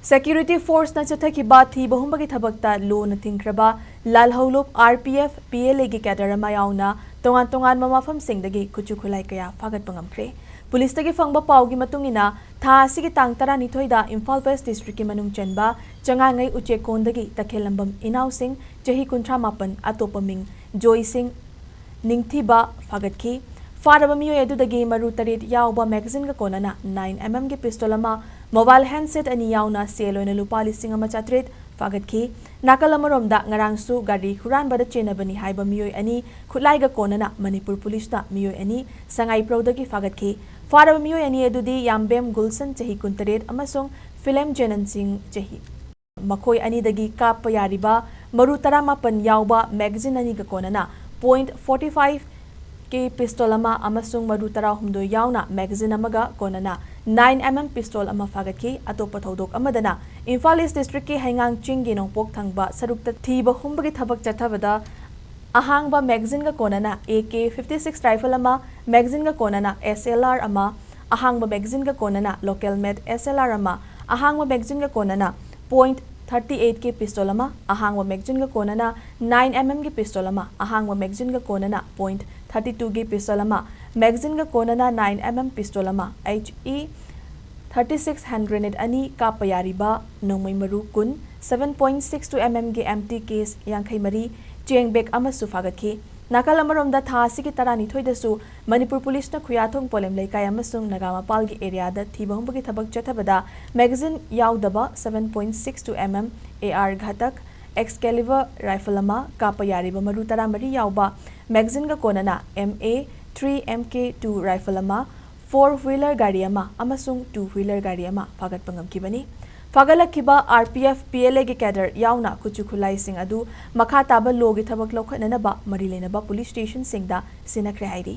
Security Force na chathakhiba thiba humbagi thabakta lo na Thingkhraba Lalhoulup Rpf PLA gi Cadre Yaona tongan mafam singdagi Khutshu Khutlai kaya Phagatpa Ngamkhre Police tagi fangba paugi matungina tha asigi tang 12 da Imphal West District ki manung chenba changangai uche kondagi takhelambam inaw sing chahi 38 atopa ming Joy Singh ningthiba Phagatki Faraba miyo edudagi maru tarit yauba magazine ga konana 9mm gi pistol ama mobile handset ani yauna seloina lupa lising ama chatrit Phagatki nakalamaromda ngarangsu gari huran bada chenabani haiba miyo ani Khutlai ga konana Manipur police na miyo ani sangai prodagi Phagatki Faraba miyo ani edudi yambem gulsan chahi 38 amasong film jenan singh chahi makoi ani dagi kap yariba maru taramapan yauba magazine ani ga konana .45 के पिस्तौल अमसुंग मरु तरा हुमदो यावना magazine अमगा कोनना 9mm पिस्तौल अमा फागतकी अतोप थौदोक अमदना Imphal east district की हैंगांग चिंगी नोंपोक थंगबा सरुकता थीब हुमबगी थबक चथबदा अहांगबा magazine गा कोनना AK-56 rifle अमा magazine गा कोनना SLR अमा अहांगबा मैगजीन गा कोनना लोकल मेड SLR अमा अहांगबा मैगजीन गा कोनना .38 के पिस्तौल अमा अहांगबा मैगजीन गा कोनना 9mm के पिस्तौल अमा अहांगबा मैगजीन गा कोनना .32 के पिस्तौल अमा मैगजीन गा कोनना 9mm पिस्तौल अमा HE 36 हैंड ग्रेनेड अनि काप यारिबा नोंमै मरु कुन 7.62mm के empty case यांखै मरी चेंग बैग अमसु फागतखि नाकल अमरोमदा थासी की तरानी थोइदसु मणिपुर पुलिस न खुयाथोंग पोलेम लेकाय अमसुंग नगामापाल की एरिया दा थीबहुंबगी थबक चथबदा मैगजीन याउदबा 7.62mm AR घातक एक्सकेलिवर राइफल अमा काप यारिबा मरु तरा मरी याउबा मैगजीन गा कोनना MA-3 MK2 राइफल अमा 4-wheeler गाड़ी अमा अमसुंग 2-wheeler गाड़ी अमा फागतपा ngamkhibani Phagalakhiba RPF PLA gi Cadre Yaona Khutshu Khutlai sing adu makha taba logi thabak lokhananaba mari lenaba police station singda sinakhre hairi